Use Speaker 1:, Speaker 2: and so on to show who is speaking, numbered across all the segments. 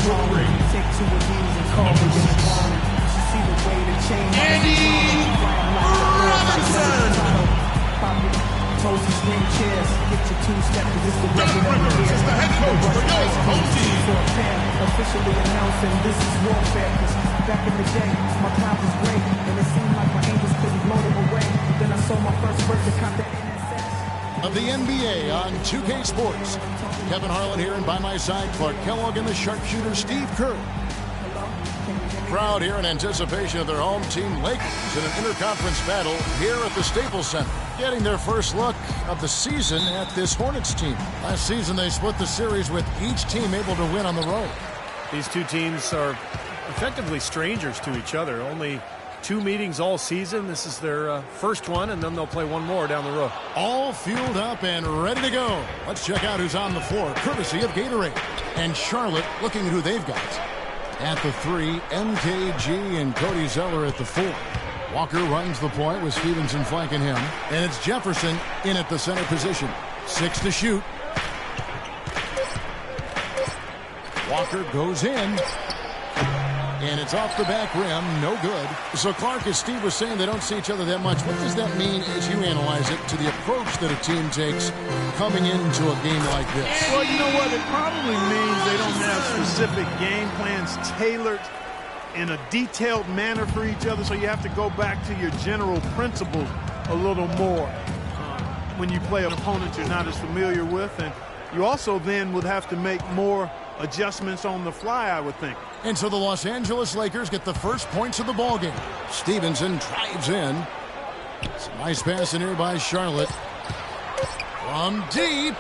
Speaker 1: Take two of these and call me in the morning. See the way the chain Toasty screen chairs, get your two-step, cause it's the record of the year.
Speaker 2: The head coach for your home team.
Speaker 1: Officially announcing this is warfare, cause back in the day, my cloud was great, and it seemed like my angels couldn't blow them away. Then I saw my first verse that caught that NSS.
Speaker 3: Of the NBA on 2K Sports. Kevin Harlan here, and by my side, Clark Kellogg and the sharpshooter Steve Kerr. Crowd here in anticipation of their home team Lakers in an interconference battle here at the Staples Center, getting their first look of the season at this Hornets team. Last season they split the series with each team able to win on the road.
Speaker 4: These two teams are effectively strangers to each other. Only 2 meetings all season. This is their first one, and then they'll play one more down the road.
Speaker 3: All fueled up and ready to go. Let's check out who's on the floor, courtesy of Gatorade. And Charlotte looking at who they've got. At the 3, MKG and Cody Zeller at the 4. Walker runs the point with Stevenson flanking him. And it's Jefferson in at the center position. 6 to shoot. Walker goes in. And it's off the back rim. No good. So, Clark, as Steve was saying, they don't see each other that much. What does that mean as you analyze it to the approach that a team takes coming into a game like this?
Speaker 5: Well, you know what? It probably means they don't have specific game plans tailored in a detailed manner for each other, so you have to go back to your general principles a little more when you play an opponent you're not as familiar with. And you also then would have to make more adjustments on the fly, I would think.
Speaker 3: And so the Los Angeles Lakers get the first points of the ballgame. Stevenson drives in. It's a nice pass in here by Charlotte. From deep.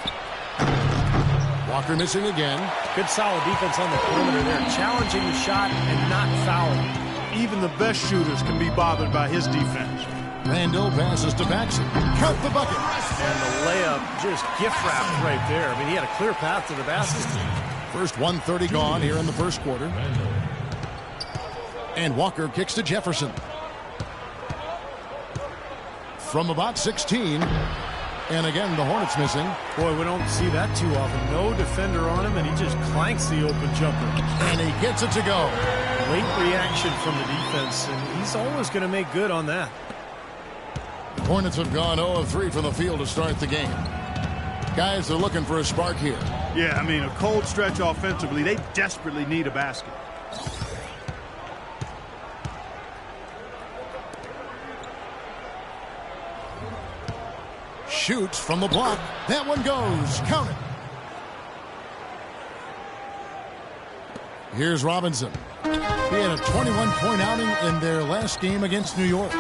Speaker 3: Walker missing again.
Speaker 4: Good solid defense on the perimeter there, challenging the shot and not fouling.
Speaker 5: Even the best shooters can be bothered by his defense.
Speaker 3: Randall passes to Paxson. Count the bucket.
Speaker 4: And the layup just gift wrapped right there. I mean, he had a clear path to the basket.
Speaker 3: First 1:30 gone here in the first quarter. And Walker kicks to Jefferson. From about 16. And again, the Hornets missing.
Speaker 4: Boy, we don't see that too often. No defender on him, and he just clanks the open jumper.
Speaker 3: And he gets it to go.
Speaker 4: Late reaction from the defense, and he's always going to make good on that.
Speaker 3: The Hornets have gone 0 of 3 from the field to start the game. Guys are looking for a spark here.
Speaker 5: Yeah, I mean, a cold stretch offensively. They desperately need a basket.
Speaker 3: Shoots from the block. That one goes. Count it. Here's Robinson. He had a 21-point outing in their last game against New York.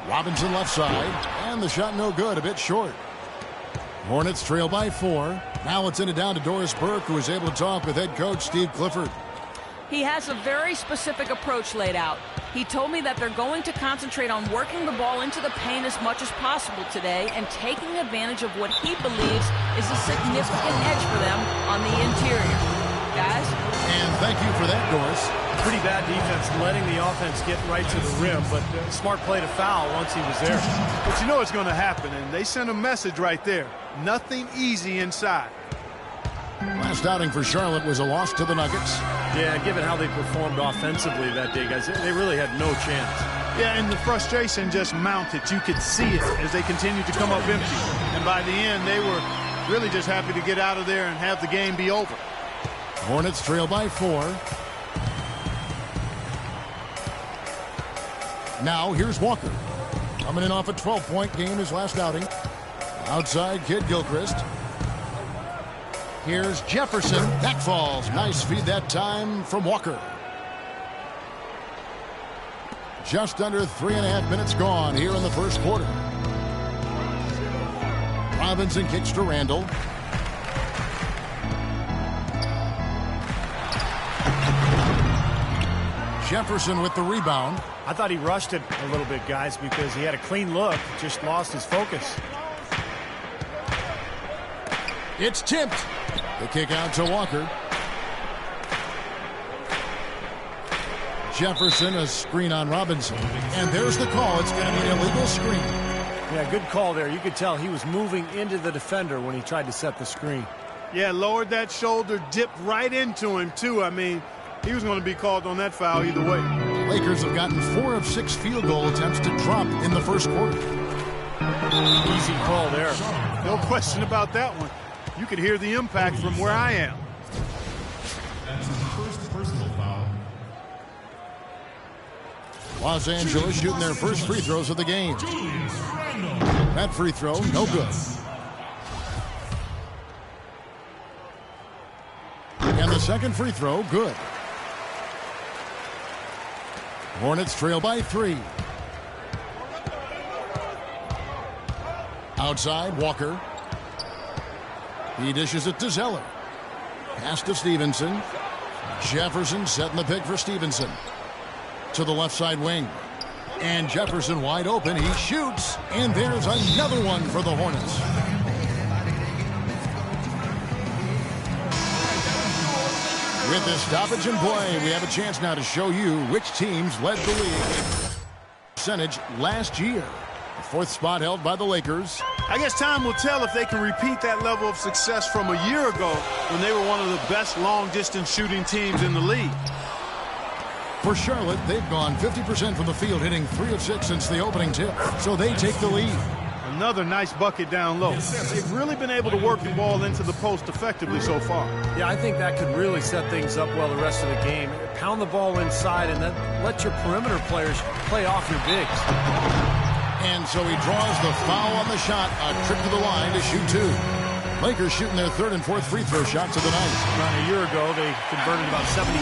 Speaker 3: Robinson left side. And the shot no good. A bit short. Hornets trail by 4. Now it's in and down to Doris Burke, who is able to talk with head coach Steve Clifford.
Speaker 6: He has a very specific approach laid out. He told me that they're going to concentrate on working the ball into the paint as much as possible today and taking advantage of what he believes is a significant edge for them on the interior. Guys?
Speaker 3: And thank you for that, Doris.
Speaker 4: Pretty bad defense letting the offense get right to the rim, but smart play to foul once he was there.
Speaker 5: But you know it's going to happen, and they sent a message right there. Nothing easy inside.
Speaker 3: Last outing for Charlotte was a loss to the Nuggets.
Speaker 4: Yeah, given how they performed offensively that day, guys, they really had no chance.
Speaker 5: Yeah, and the frustration just mounted. You could see it as they continued to come up empty. And by the end, they were really just happy to get out of there and have the game be over.
Speaker 3: Hornets trail by 4. Now here's Walker. Coming in off a 12-point game his last outing. Outside Kid Gilchrist. Here's Jefferson. That falls. Nice feed that time from Walker. Just under 3.5 minutes gone here in the first quarter. Robinson kicks to Randall. Jefferson with the rebound.
Speaker 4: I thought he rushed it a little bit, guys, because he had a clean look, just lost his focus.
Speaker 3: It's tipped. The kick out to Walker. Jefferson, a screen on Robinson. And there's the call. It's going to be an illegal screen.
Speaker 4: Yeah, good call there. You could tell he was moving into the defender when he tried to set the screen.
Speaker 5: Yeah, lowered that shoulder, dipped right into him, too. I mean, he was going to be called on that foul either way.
Speaker 3: Lakers have gotten 4 of 6 field goal attempts to drop in the first quarter.
Speaker 4: Easy call there.
Speaker 5: No question about that one. You could hear the impact from where I am.
Speaker 2: That's his first personal foul.
Speaker 3: Los Angeles shooting their first free throws of the game. That free throw, no good. And the second free throw, good. Hornets trail by 3. Outside, Walker. He dishes it to Zeller. Pass to Stevenson. Jefferson setting the pick for Stevenson. To the left side wing. And Jefferson wide open. He shoots. And there's another one for the Hornets. With this stoppage in play, we have a chance now to show you which teams led the league percentage last year. The 4th spot held by the Lakers.
Speaker 5: I guess time will tell if they can repeat that level of success from a year ago when they were one of the best long-distance shooting teams in the league.
Speaker 3: For Charlotte, they've gone 50% from the field, hitting 3 of 6 since the opening tip, so they take the lead.
Speaker 5: Another nice bucket down low. They've really been able to work the ball into the post effectively so far.
Speaker 4: Yeah, I think that could really set things up well the rest of the game. Pound the ball inside and then let your perimeter players play off your bigs.
Speaker 3: And so he draws the foul on the shot, a trip to the line to shoot 2. Lakers shooting their 3rd and 4th free throw shots of the night.
Speaker 4: Around a year ago, they converted about 78%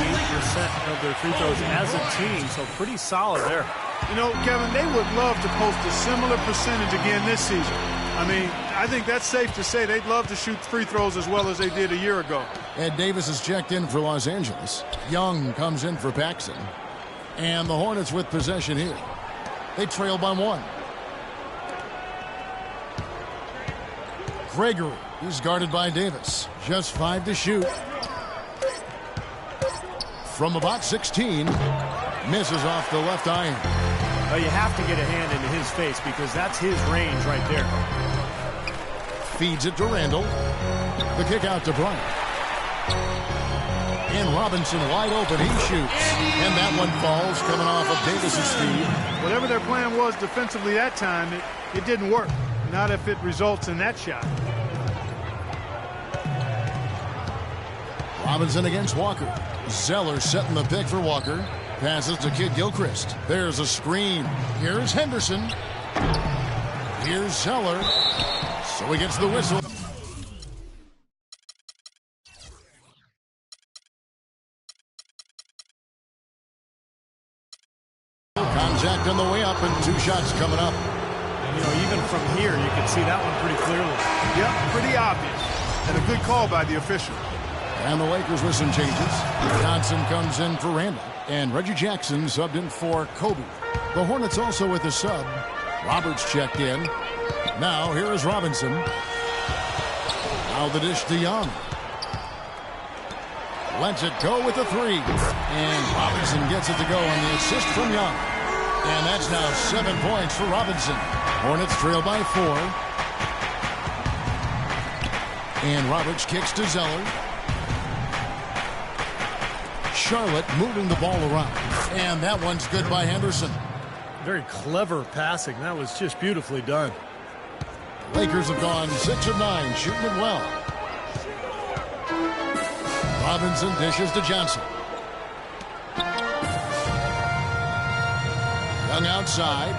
Speaker 4: of their free throws as a team, so pretty solid there.
Speaker 5: You know, Kevin, they would love to post a similar percentage again this season. I mean, I think that's safe to say they'd love to shoot free throws as well as they did a year ago.
Speaker 3: Ed Davis is checked in for Los Angeles. Young comes in for Paxson. And the Hornets with possession here. They trail by 1. Gregory, he's guarded by Davis. Just 5 to shoot. From about 16, misses off the left iron.
Speaker 4: Well, you have to get a hand into his face because that's his range right there.
Speaker 3: Feeds it to Randall. The kick out to Bryant. And Robinson wide open. He shoots. And that one falls coming off of Davis's speed.
Speaker 5: Whatever their plan was defensively that time, it didn't work. Not if it results in that shot.
Speaker 3: Robinson against Walker. Zeller setting the pick for Walker. Passes to Kid Gilchrist. There's a screen. Here's Henderson. Here's Zeller. So he gets the whistle. Contact on the way up and 2 shots coming up.
Speaker 4: And, you know, even from here, you can see that one pretty clearly.
Speaker 5: Yep, pretty obvious. And a good call by the official.
Speaker 3: And the Lakers with some changes. Johnson comes in for Randall. And Reggie Jackson subbed in for Kobe. The Hornets also with a sub. Roberts checked in. Now here is Robinson. Now the dish to Young. Lets it go with the 3. And Robinson gets it to go on the assist from Young. And that's now 7 points for Robinson. Hornets trail by 4. And Roberts kicks to Zeller. Charlotte moving the ball around. And that one's good by Henderson.
Speaker 4: Very clever passing. That was just beautifully done.
Speaker 3: Lakers have gone 6 of 9, shooting it well. Robinson dishes to Johnson. Young outside.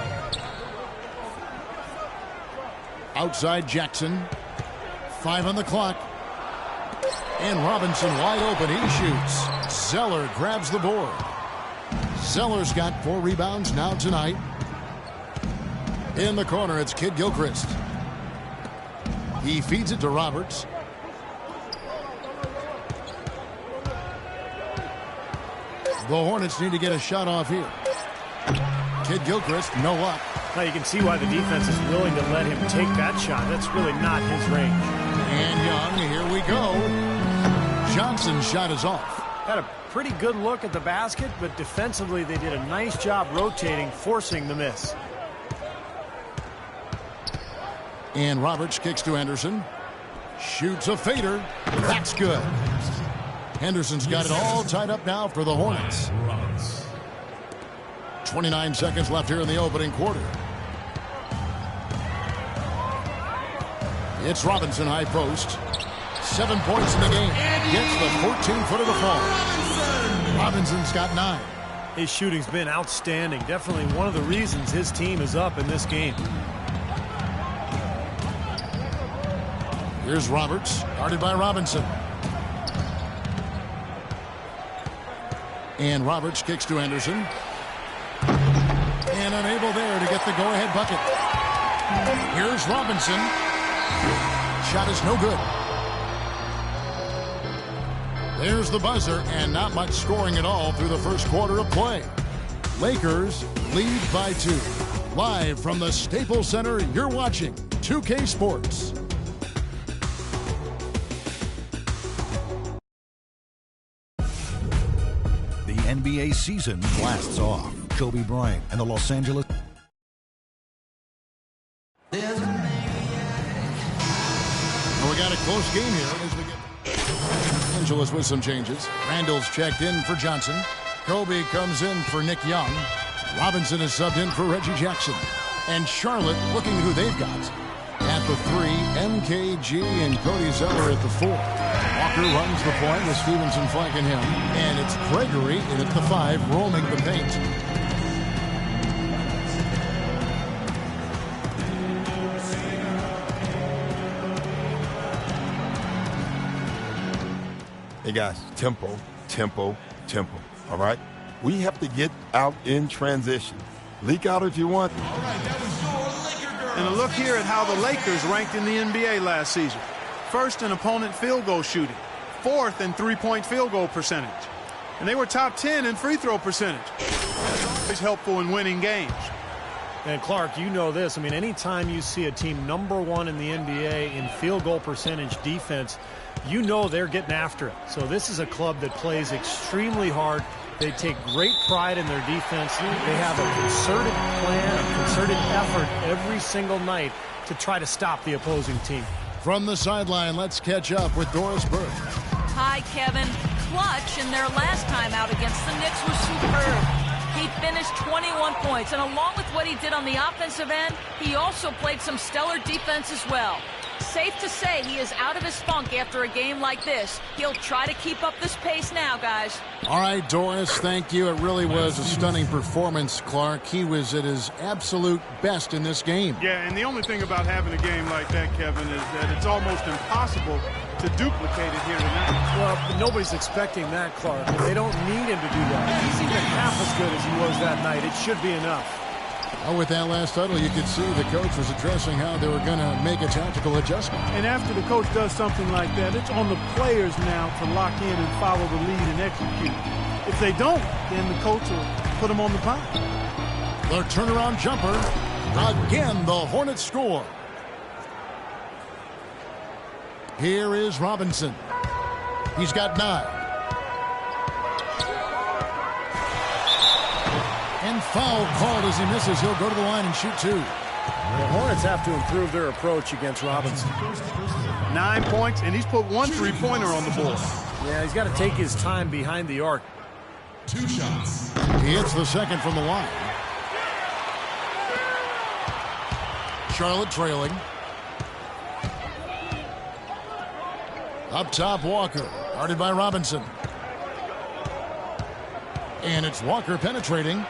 Speaker 3: Outside Jackson. 5 on the clock. And Robinson wide open. He shoots. Zeller grabs the board. Zeller's got 4 rebounds now tonight. In the corner, it's Kid Gilchrist. He feeds it to Roberts. The Hornets need to get a shot off here. Kid Gilchrist, no luck.
Speaker 4: Now you can see why the defense is willing to let him take that shot. That's really not his range.
Speaker 3: And Young, here we go. Johnson's shot is off.
Speaker 4: Had a pretty good look at the basket, but defensively they did a nice job rotating, forcing the miss.
Speaker 3: And Roberts kicks to Henderson. Shoots a fader. That's good. Henderson's got it all tied up now for the Hornets. 29 seconds left here in the opening quarter. It's Robinson high post. 7 points in the game. Gets the 14-footer to fall. Robinson's got 9.
Speaker 4: His shooting's been outstanding. Definitely one of the reasons his team is up in this game.
Speaker 3: Here's Roberts, guarded by Robinson. And Roberts kicks to Anderson. And unable there to get the go-ahead bucket. Here's Robinson. Shot is no good. There's the buzzer, and not much scoring at all through the first quarter of play. Lakers lead by 2. Live from the Staples Center, you're watching 2K Sports.
Speaker 7: The NBA season blasts off. Kobe Bryant and the Los Angeles.
Speaker 3: We got a close game here as we get Los Angeles with some changes. Randall's checked in for Johnson. Kobe comes in for Nick Young. Robinson is subbed in for Reggie Jackson. And Charlotte looking at who they've got. At the 3, MKG and Cody Zeller at the 4. Walker runs the point with Stevenson flanking him. And it's Gregory in at the 5, roaming the paint.
Speaker 8: Hey guys, tempo, tempo, tempo, all right? We have to get out in transition. Leak out if you want.
Speaker 2: All right, that was your Laker girl.
Speaker 5: And a look here at how the Lakers ranked in the NBA last season. First in opponent field goal shooting. 4th in three-point field goal percentage. And they were top 10 in free throw percentage. It's helpful in winning games.
Speaker 4: And Clark, you know this. I mean, anytime you see a team #1 in the NBA in field goal percentage defense, you know they're getting after it. So this is a club that plays extremely hard. They take great pride in their defense. They have a concerted plan, a concerted effort every single night to try to stop the opposing team.
Speaker 3: From the sideline, let's catch up with Doris Burke.
Speaker 6: Hi, Kevin. Clutch in their last time out against the Knicks was superb. He finished 21 points, and along with what he did on the offensive end, he also played some stellar defense as well. Safe to say he is out of his funk after a game like this. He'll try to keep up this pace now, guys.
Speaker 3: All right, Doris, thank you. It really was a stunning performance, Clark. He was at his absolute best in this game.
Speaker 5: Yeah, and the only thing about having a game like that, Kevin, is that it's almost impossible to duplicate it here tonight.
Speaker 4: Well, but nobody's expecting that, Clark. They don't need him to do that. If he's even half as good as he was that night, it should be enough.
Speaker 3: Well, with that last huddle, you could see the coach was addressing how they were going to make a tactical adjustment.
Speaker 5: And after the coach does something like that, it's on the players now to lock in and follow the lead and execute. If they don't, then the coach will put them on the pound.
Speaker 3: The turnaround jumper. Again, the Hornets score. Here is Robinson. He's got 9. And foul called as he misses. He'll go to the line and shoot 2.
Speaker 4: The Hornets have to improve their approach against Robinson.
Speaker 5: 9 points, and he's put 1 3-pointer on the board.
Speaker 4: Yeah, he's got to take his time behind the arc.
Speaker 2: 2 shots.
Speaker 3: He hits the second from the line. Charlotte trailing. Up top, Walker, guarded by Robinson. And it's Walker penetrating.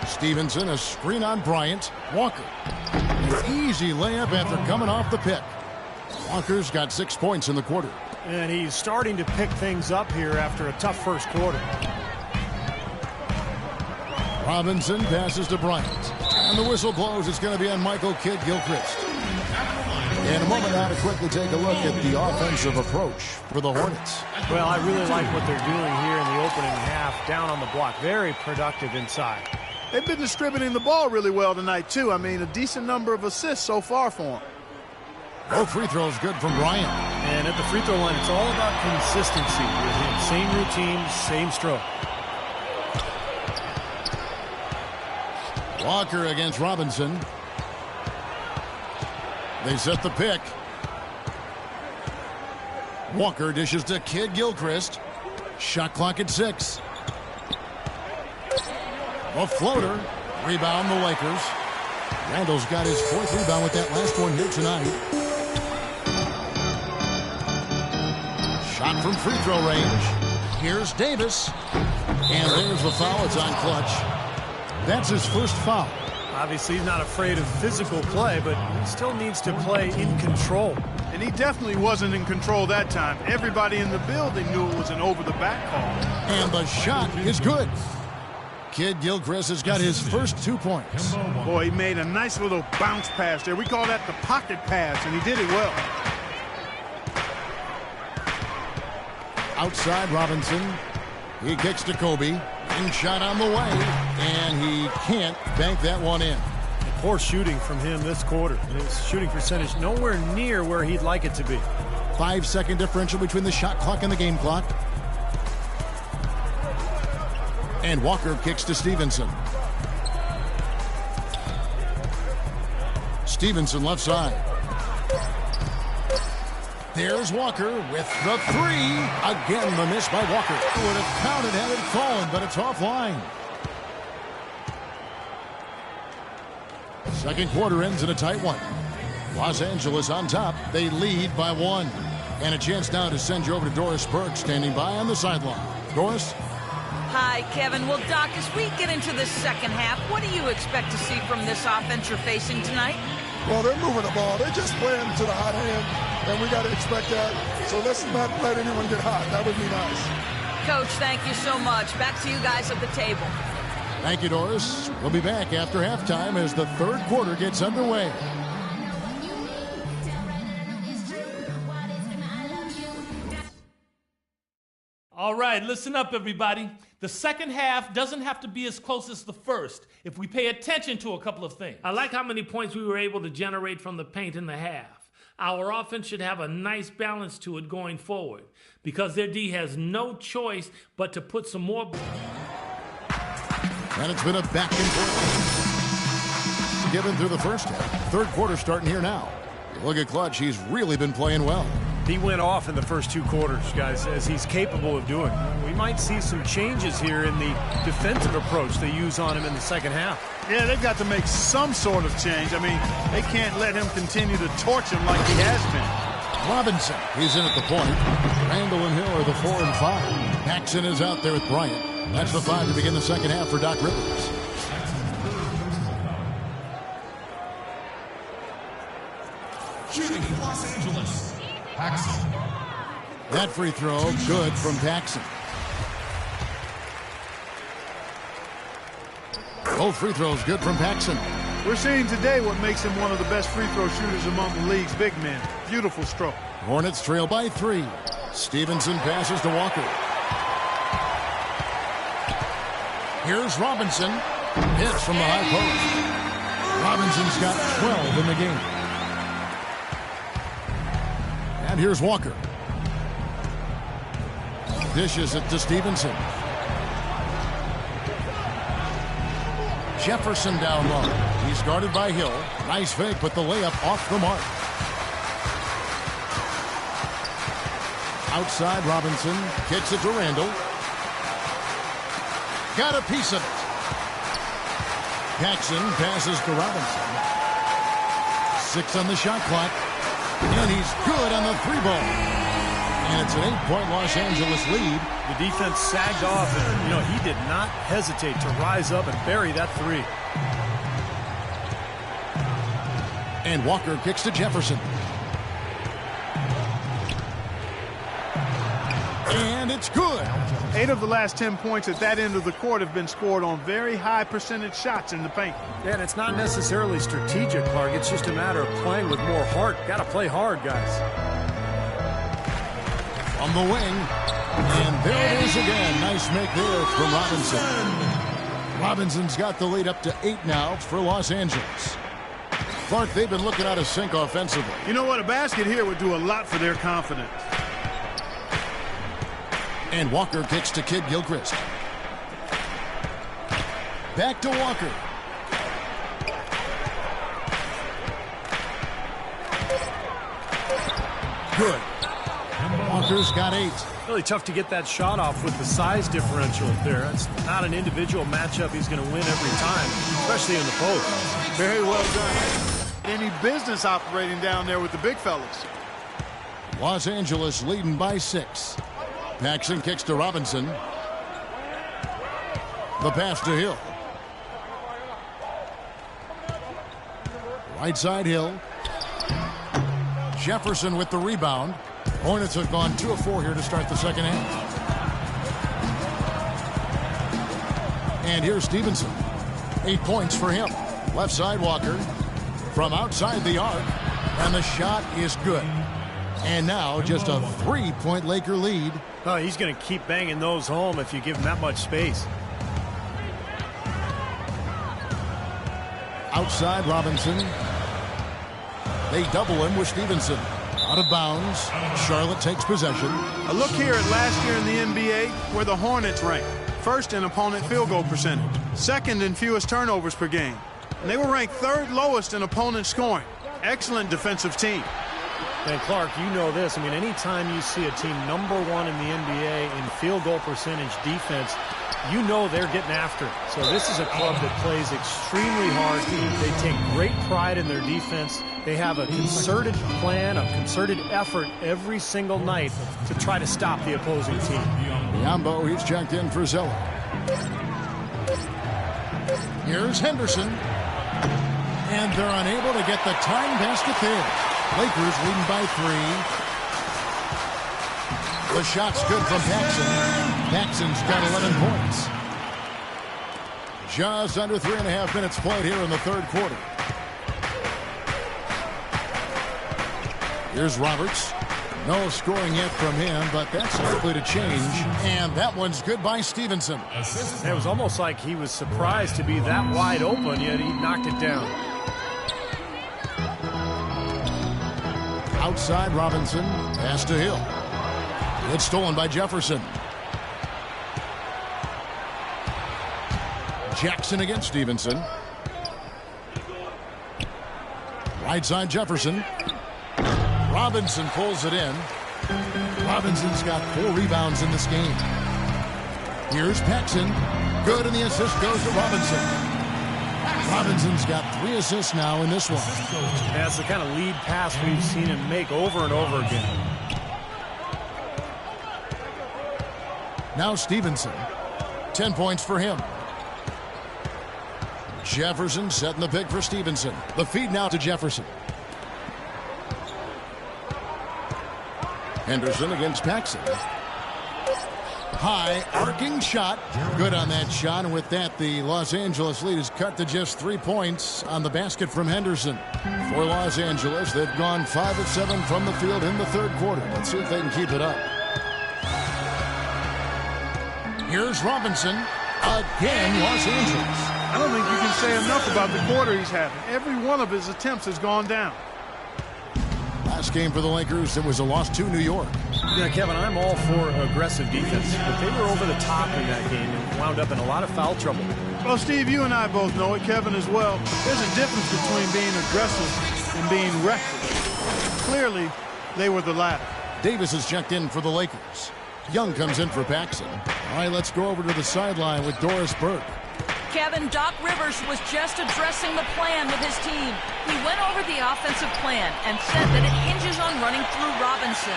Speaker 3: Stevenson, a screen on Bryant. Walker. An easy layup after coming off the pick. Walker's got 6 points in the quarter.
Speaker 4: And he's starting to pick things up here after a tough first quarter.
Speaker 3: Robinson passes to Bryant. And the whistle blows. It's going to be on Michael Kidd-Gilchrist. In a moment now to quickly take a look at the offensive approach for the Hornets.
Speaker 4: Well, I really like what they're doing here in the opening half, down on the block. Very productive inside.
Speaker 5: They've been distributing the ball really well tonight, too. I mean, a decent number of assists so far for them.
Speaker 3: Both free throws good from Bryant.
Speaker 4: And at the free throw line, it's all about consistency with him. Same routine, same stroke.
Speaker 3: Walker against Robinson. They set the pick. Walker dishes to Kid Gilchrist. Shot clock at 6. A floater. Rebound the Lakers. Randall's got his 4th rebound with that last one here tonight. Shot from free throw range. Here's Davis. And there's the foul. It's on Clutch. That's his first foul.
Speaker 4: Obviously, he's not afraid of physical play, but he still needs to play in control.
Speaker 5: And he definitely wasn't in control that time. Everybody in the building knew it was an over-the-back call.
Speaker 3: And the shot is good. Kid Gilchrist has got his first 2 points.
Speaker 5: Boy, he made a nice little bounce pass there. We call that the pocket pass, and he did it well.
Speaker 3: Outside Robinson. He kicks to Kobe. In shot on the way. And he can't bank that one in.
Speaker 4: Poor shooting from him this quarter. His shooting percentage nowhere near where he'd like it to be.
Speaker 3: 5-second differential between the shot clock and the game clock. And Walker kicks to Stevenson. Stevenson left side. There's Walker with the 3. Again, the miss by Walker. Would have counted had it fallen, but it's offline. Second quarter ends in a tight one. Los Angeles on top. They lead by 1. And a chance now to send you over to Doris Burke, standing by on the sideline. Doris?
Speaker 6: Hi, Kevin. Well, Doc, as we get into the second half, what do you expect to see from this offense you're facing tonight?
Speaker 9: Well, they're moving the ball. They're just playing to the hot hand, and we got to expect that. So let's not let anyone get hot. That would be nice.
Speaker 6: Coach, thank you so much. Back to you guys at the table.
Speaker 3: Thank you, Doris. We'll be back after halftime as the third quarter gets underway.
Speaker 10: All right, listen up, everybody. The second half doesn't have to be as close as the first if we pay attention to a couple of things.
Speaker 11: I like how many points we were able to generate from the paint in the half. Our offense should have a nice balance to it going forward because their D has no choice but to put some more...
Speaker 3: And it's been a back and forth given through the first half. Third quarter starting here now. You look at Clutch, he's really been playing well.
Speaker 4: He went off in the first 2 quarters, guys, as he's capable of doing. We might see some changes here in the defensive approach they use on him in the second half.
Speaker 5: Yeah, they've got to make some sort of change. I mean, they can't let him continue to torch him like he has been.
Speaker 3: Robinson, he's in at the point. Randall and Hill are the 4 and 5. Paxson is out there with Bryant. That's the 5 to begin the second half for Doc Rivers.
Speaker 2: Shooting Los Angeles. Paxson.
Speaker 3: That free throw, good from Paxson. Both free throws good from Paxson.
Speaker 5: We're seeing today what makes him one of the best free throw shooters among the league's big men. Beautiful stroke.
Speaker 3: Hornets trail by 3. Stevenson passes to Walker. Here's Robinson. Hits from the high post. Robinson's got 12 in the game. And here's Walker. Dishes it to Stevenson. Jefferson down low. He's guarded by Hill. Nice fake, but the layup off the mark. Outside Robinson. Kicks it to Randall. Got a piece of it. Paxson passes to Robinson. 6 on the shot clock. And he's good on the 3-ball. And it's an 8-point Los Angeles lead.
Speaker 4: The defense sagged off, and, he did not hesitate to rise up and bury that 3.
Speaker 3: And Walker kicks to Jefferson. And it's good.
Speaker 5: 8 of the last 10 points at that end of the court have been scored on very high percentage shots in the paint.
Speaker 4: Yeah, and it's not necessarily strategic, Clark. It's just a matter of playing with more heart. Got to play hard, guys.
Speaker 3: On the wing. And there it is again. Nice make there from Robinson. Robinson's got the lead up to 8 now for Los Angeles. Clark, they've been looking out of sync offensively.
Speaker 5: You know what? A basket here would do a lot for their confidence.
Speaker 3: And Walker kicks to Kid Gilchrist. Back to Walker. Good. Booker's got 8.
Speaker 4: Really tough to get that shot off with the size differential there. It's not an individual matchup he's going to win every time, especially in the post.
Speaker 5: Very well done. Any business operating down there with the big fellas.
Speaker 3: Los Angeles leading by 6. Paxson kicks to Robinson. The pass to Hill. Right side Hill. Jefferson with the rebound. Hornets have gone 2 of 4 here to start the second half. And here's Stevenson. 8 points for him. Left side Walker. From outside the arc. And the shot is good. And now just a 3-point Laker lead.
Speaker 4: Oh, he's going to keep banging those home if you give him that much space.
Speaker 3: Outside Robinson. They double him with Stevenson. Out of bounds. Charlotte takes possession.
Speaker 5: A look here at last year in the NBA where the Hornets ranked. First in opponent field goal percentage. Second in fewest turnovers per game. And they were ranked 3rd lowest in opponent scoring. Excellent defensive team.
Speaker 4: And Clark, you know this. I mean, anytime you see a team number 1 in the NBA in field goal percentage defense, you know they're getting after it. So this is a club that plays extremely hard. They take great pride in their defense. They have a concerted plan, a concerted effort every single night to try to stop the opposing team.
Speaker 3: Yambo, he's checked in for Zeller. Here's Henderson. And they're unable to get the time basket there. Lakers leading by 3. The shot's good from Paxson. Paxson's got 11 points. Just under 3.5 minutes played here in the third quarter. Here's Roberts. No scoring yet from him, but that's likely to change. And that one's good by Stevenson.
Speaker 4: It was almost like he was surprised to be that wide open, yet he knocked it down.
Speaker 3: Outside Robinson. Pass to Hill. It's stolen by Jefferson. Jackson against Stevenson. Right side Jefferson. Robinson pulls it in. Robinson's got 4 rebounds in this game. Here's Paxson. Good, and the assist goes to Robinson. Robinson's got 3 assists now in this one.
Speaker 4: That's the kind of lead pass we've seen him make over and over again.
Speaker 3: Now Stevenson. 10 points for him. Jefferson setting the pick for Stevenson. The feed now to Jefferson. Henderson against Paxson. High arcing shot. Good on that shot. And with that, the Los Angeles lead is cut to just 3 points on the basket from Henderson. For Los Angeles, they've gone 5 of 7 from the field in the third quarter. Let's see if they can keep it up. Here's Robinson. Again, Los Angeles.
Speaker 5: I don't think you can say enough about the quarter he's having. Every one of his attempts has gone down.
Speaker 3: Last game for the Lakers, it was a loss to New York.
Speaker 4: Yeah, Kevin, I'm all for aggressive defense, but they were over the top in that game and wound up in a lot of foul trouble.
Speaker 5: Well, Steve, you and I both know it, Kevin as well. There's a difference between being aggressive and being reckless. Clearly, they were the latter.
Speaker 3: Davis is checked in for the Lakers. Young comes in for Paxson. All right, let's go over to the sideline with Doris Burke.
Speaker 6: Kevin, Doc Rivers was just addressing the plan with his team. He went over the offensive plan and said that it hinges on running through Robinson.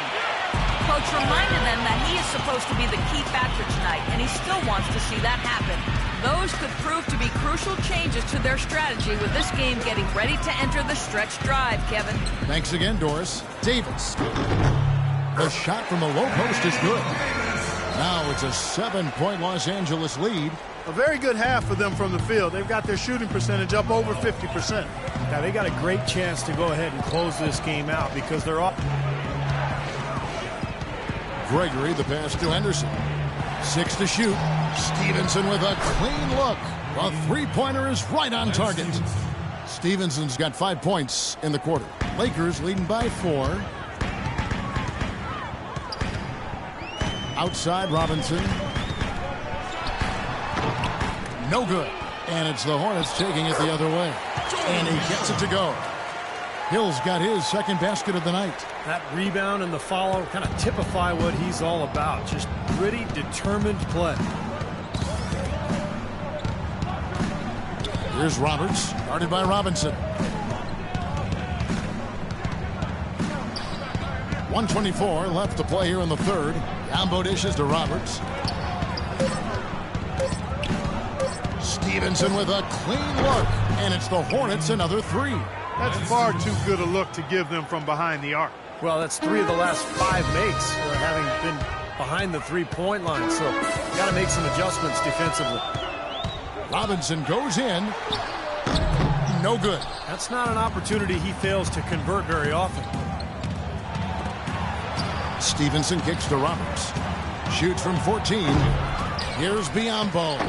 Speaker 6: Coach reminded them that he is supposed to be the key factor tonight, and he still wants to see that happen. Those could prove to be crucial changes to their strategy with this game getting ready to enter the stretch drive, Kevin.
Speaker 3: Thanks again, Doris. Davis. The shot from the low post is good. Now it's a 7-point Los Angeles lead.
Speaker 5: A very good half for them from the field. They've got their shooting percentage up over 50%.
Speaker 4: Now they got a great chance to go ahead and close this game out because they're up.
Speaker 3: Gregory, the pass to Henderson. 6 to shoot. Stevenson with a clean look. A three-pointer is right on target. Stevenson's got 5 points in the quarter. Lakers leading by 4. Outside Robinson. No good. And it's the Hornets taking it the other way. And he gets it to go. Hill's got his second basket of the night.
Speaker 4: That rebound and the follow kind of typify what he's all about. Just gritty, determined play.
Speaker 3: Here's Roberts, guarded by Robinson. 1:24 left to play here in the third. Yambo dishes to Roberts. Stevenson with a clean look, and it's the Hornets another three.
Speaker 5: That's far too good a look to give them from behind the arc.
Speaker 4: Well, that's 3 of the last 5 makes having been behind the three-point line, so got to make some adjustments defensively.
Speaker 3: Robinson goes in. No good.
Speaker 4: That's not an opportunity he fails to convert very often.
Speaker 3: Stevenson kicks to Roberts. Shoots from 14. Here's Biyombo.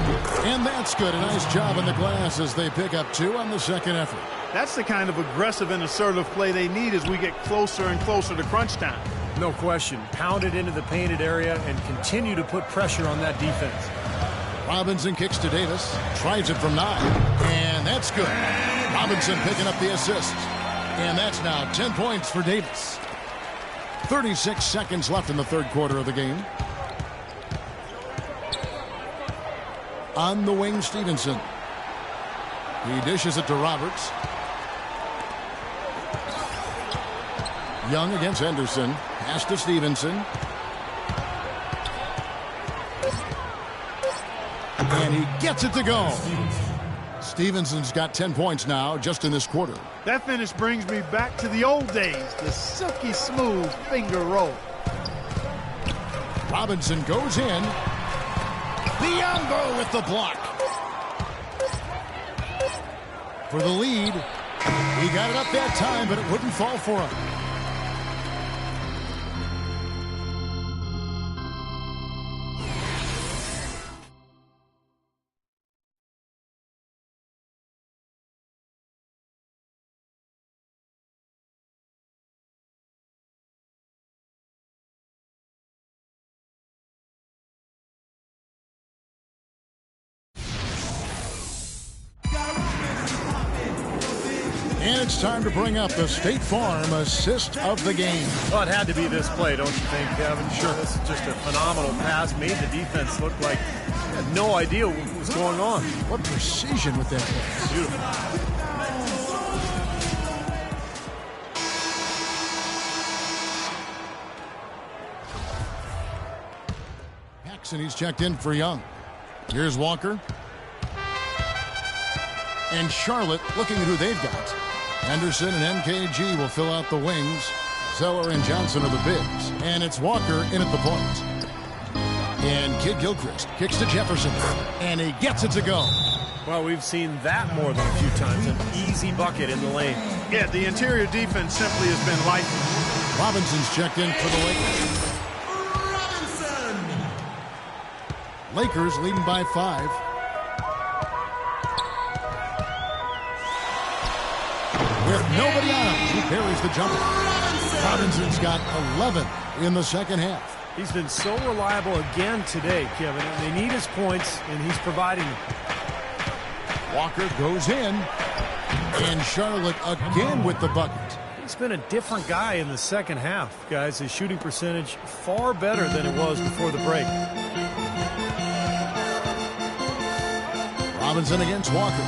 Speaker 3: And that's good. A nice job on the glass as they pick up 2 on the second effort.
Speaker 5: That's the kind of aggressive and assertive play they need as we get closer and closer to crunch time.
Speaker 4: No question. Pound it into the painted area and continue to put pressure on that defense.
Speaker 3: Robinson kicks to Davis. Tries it from 9. And that's good. Robinson picking up the assist. And that's now 10 points for Davis. 36 seconds left in the third quarter of the game. On the wing, Stevenson. He dishes it to Roberts. Young against Henderson. Pass to Stevenson. And he gets it to go. Stevenson's got 10 points now just in this quarter.
Speaker 5: That finish brings me back to the old days, the silky smooth finger roll.
Speaker 3: Robinson goes in. Biyombo with the block. For the lead. He got it up that time, but it wouldn't fall for him. And it's time to bring up the State Farm assist of the game.
Speaker 4: Well, it had to be this play, don't you think, Kevin? Sure. This is just a phenomenal pass. Made the defense look like they had no idea what was going on.
Speaker 3: What precision with that pass.
Speaker 4: Beautiful.
Speaker 3: Paxson, he's checked in for Young. Here's Walker. And Charlotte looking at who they've got. Henderson and MKG will fill out the wings. Zeller and Johnson are the bigs. And it's Walker in at the point. And Kid Gilchrist kicks to Jefferson. And he gets it to go.
Speaker 4: Well, we've seen that more than a few times. An easy bucket in the lane.
Speaker 5: Yeah, the interior defense simply has been lifeless.
Speaker 3: Robinson's checked in for the Lakers. Lakers leading by 5. With nobody on him, he parries the jumper. Robinson's got 11 in the second half.
Speaker 4: He's been so reliable again today, Kevin. They need his points, and he's providing them.
Speaker 3: Walker goes in, and Charlotte again with the bucket.
Speaker 4: He's been a different guy in the second half, guys. His shooting percentage far better than it was before the break.
Speaker 3: Robinson against Walker.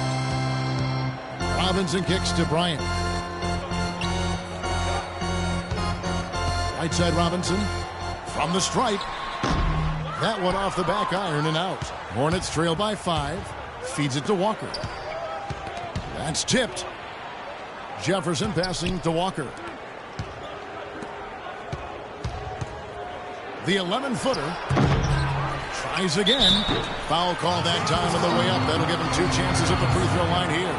Speaker 3: Robinson kicks to Bryant. Right side Robinson from the stripe. That one off the back iron and out. Hornets trail by 5. Feeds it to Walker. That's tipped. Jefferson passing to Walker. The 11-footer. Tries again. Foul call that time on the way up. That'll give him 2 chances at the free throw line here.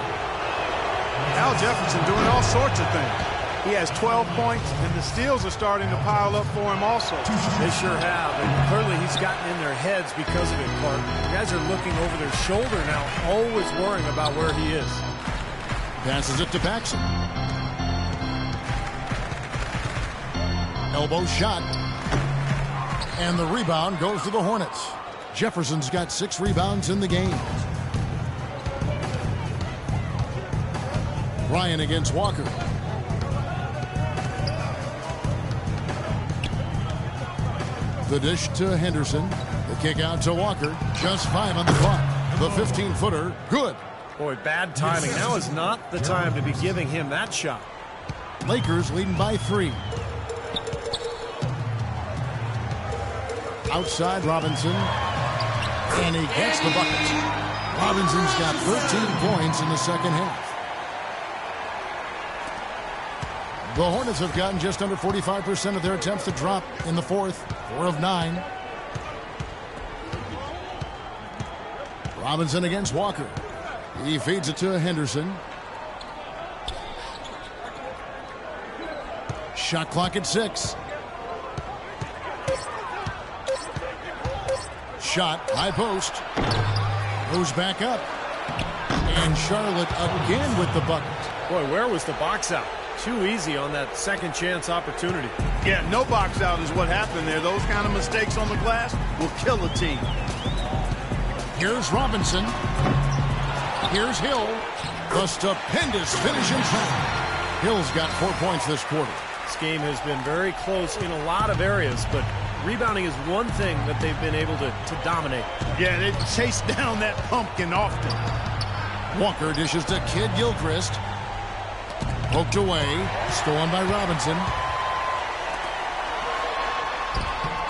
Speaker 5: Al Jefferson doing all sorts of things. He has 12 points, and the steals are starting to pile up for him also.
Speaker 4: They sure have, and clearly he's gotten in their heads because of it, Clark. The guys are looking over their shoulder now, always worrying about where he is.
Speaker 3: Passes it to Paxson. Elbow shot. And the rebound goes to the Hornets. Jefferson's got 6 rebounds in the game. Ryan against Walker. The dish to Henderson. The kick out to Walker. Just 5 on the clock. The 15-footer, good.
Speaker 4: Boy, bad timing. Now is not the time to be giving him that shot.
Speaker 3: Lakers leading by 3. Outside Robinson. And he gets the bucket. Robinson's got 13 points in the second half. The Hornets have gotten just under 45% of their attempts to drop in the fourth. 4 of 9. Robinson against Walker. He feeds it to Henderson. Shot clock at 6. Shot, high post. Goes back up. And Charlotte again with the bucket.
Speaker 4: Boy, where was the box out? Too easy on that second chance opportunity.
Speaker 5: Yeah, no box out is what happened there. Those kind of mistakes on the glass will kill a team.
Speaker 3: Here's Robinson. Here's Hill. The stupendous finish inside. Hill's got 4 points this quarter.
Speaker 4: This game has been very close in a lot of areas, but rebounding is one thing that they've been able to dominate.
Speaker 5: Yeah, they chase down that pumpkin often.
Speaker 3: Walker dishes to Kid Gilchrist. Poked away. Stolen by Robinson.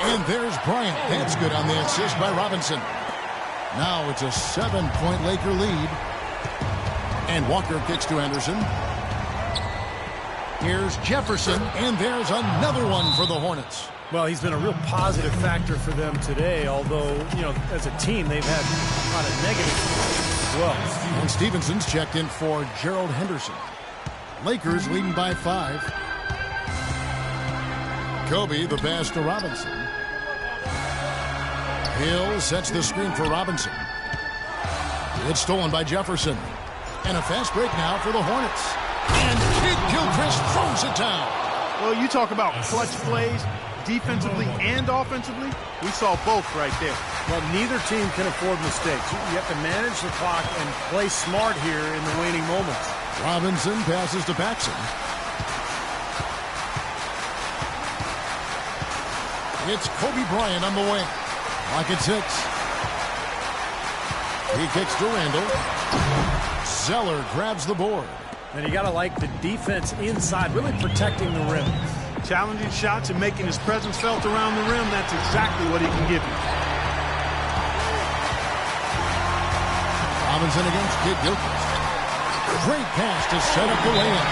Speaker 3: And there's Bryant. That's good on the assist by Robinson. Now it's a 7-point Laker lead. And Walker kicks to Henderson. Here's Jefferson. And there's another one for the Hornets.
Speaker 4: Well, he's been a real positive factor for them today, although, you know, as a team, they've had a lot of negatives as well.
Speaker 3: And Stevenson's checked in for Gerald Henderson. Lakers leading by 5. Kobe, the pass to Robinson. Hill sets the screen for Robinson. It's stolen by Jefferson. And a fast break now for the Hornets. And Kid Gilchrist throws it down.
Speaker 5: Well, you talk about clutch plays, defensively and offensively. We saw both right there.
Speaker 4: Well, neither team can afford mistakes. You have to manage the clock and play smart here in the waning moments.
Speaker 3: Robinson passes to Paxson. It's Kobe Bryant on the wing. Clock at 6. He kicks to Randall. Zeller grabs the board.
Speaker 4: And you got to like the defense inside, really protecting the rim.
Speaker 5: Challenging shots and making his presence felt around the rim, that's exactly what he can give you.
Speaker 3: Robinson against Kid Gilchrist. Great pass to set up the layup.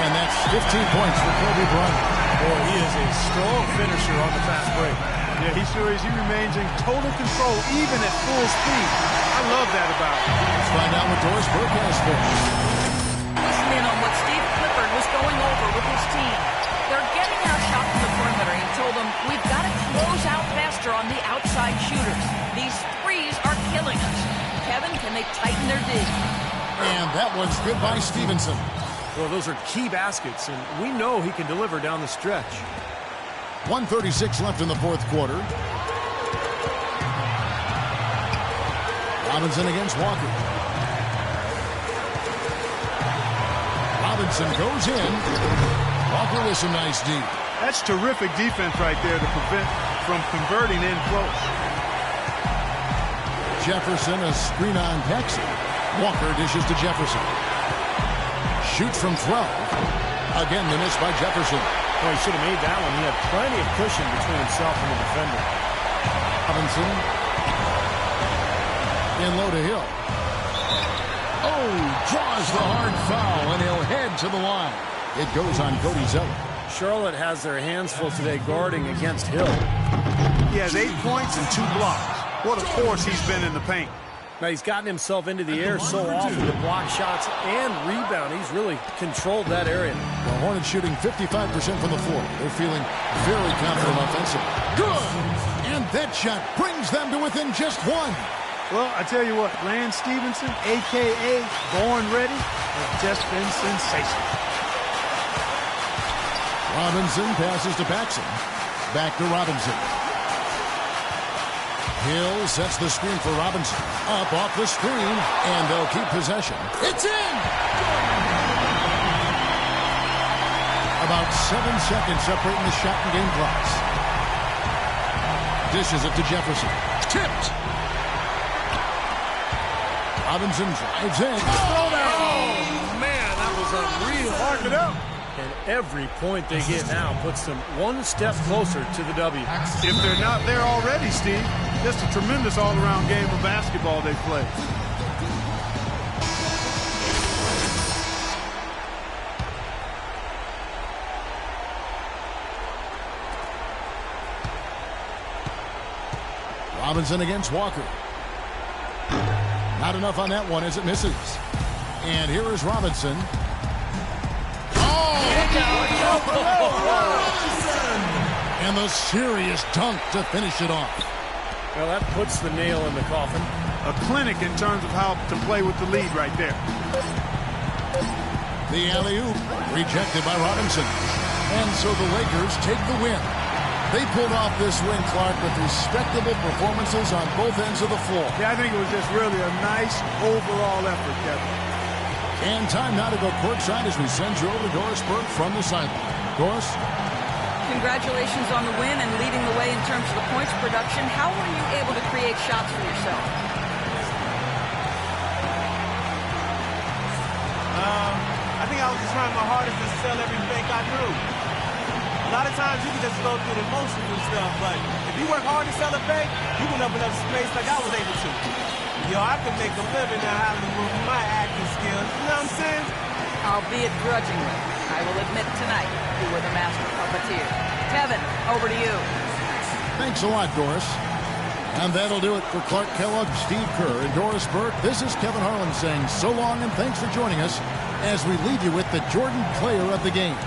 Speaker 3: And that's 15 points for Kobe Bryant.
Speaker 4: Boy, he is a strong finisher on the fast break.
Speaker 5: Yeah, he sure is. He remains in total control, even at full speed. I love that about him.
Speaker 3: Let's find out what Doris Burke has for us.
Speaker 6: Listen in on what Steve Clifford was going over with his team. They're getting our shot from the perimeter. He told them, we've got to close out faster on the outside shooters. These threes are killing us. Kevin, can they tighten their D?
Speaker 3: And that one's good by Stevenson.
Speaker 4: Well, those are key baskets, and we know he can deliver down the stretch.
Speaker 3: 1:36 left in the fourth quarter. Robinson against Walker. Robinson goes in. Walker with some nice D.
Speaker 5: That's terrific defense right there to prevent from converting in close.
Speaker 3: Jefferson, a screen on Paxson. Walker dishes to Jefferson. Shoots from 12. Again, the miss by Jefferson.
Speaker 4: Well, he should have made that one. He had plenty of cushion between himself and the defender.
Speaker 3: Robinson. In low to Hill. Oh, draws the hard foul, and he'll head to the line. It goes on Cody Zeller.
Speaker 4: Charlotte has their hands full today guarding against Hill.
Speaker 5: He has 8 points and 2 blocks. What a force he's been in the paint.
Speaker 4: Now, he's gotten himself into the air so often to block shots and rebound. He's really controlled that area.
Speaker 3: The Hornets shooting 55% from the floor. They're feeling very confident offensively. Good! And that shot brings them to within just 1.
Speaker 5: Well, I tell you what, Lance Stevenson, a.k.a. Born Ready, has just been sensational.
Speaker 3: Robinson passes to Paxson. Back to Robinson. Hill sets the screen for Robinson. Up off the screen, and they'll keep possession. It's in! About 7 seconds separating the shot and game clocks. dishes it to Jefferson. Tipped. Robinson drives in.
Speaker 4: Oh, man, that was unreal.
Speaker 5: Mark it up.
Speaker 4: And every point they get now puts them one step closer to the W.
Speaker 5: If they're not there already, Steve, just a tremendous all-around game of basketball they play.
Speaker 3: Robinson against Walker. Not enough on that one as it misses. And here is Robinson. And the serious dunk to finish it off.
Speaker 4: Well, that puts the nail in the coffin.
Speaker 5: A clinic in terms of how to play with the lead right there.
Speaker 3: The alley-oop rejected by Robinson. And so the Lakers take the win. They pulled off this win, Clark, with respectable performances on both ends of the floor.
Speaker 5: Yeah, I think it was just really a nice overall effort, Kevin.
Speaker 3: And time now to go courtside as we send you over to Doris Burke from the sideline. Doris?
Speaker 6: Congratulations on the win and leading the way in terms of the points production. How were you able to create shots for yourself?
Speaker 12: I think I was just trying my hardest to sell every fake I knew. A lot of times you can just go through the motions and stuff, but if you work hard to sell a fake, you can open up space like I was able to. Yo, I can make a living now having to move my acting skills. You know what I'm saying?
Speaker 6: Albeit grudgingly, I will admit tonight you were the master puppeteer. Kevin, over to you.
Speaker 3: Thanks a lot, Doris. And that'll do it for Clark Kellogg, Steve Kerr, and Doris Burke. This is Kevin Harlan saying so long and thanks for joining us as we leave you with the Jordan Player of the Game.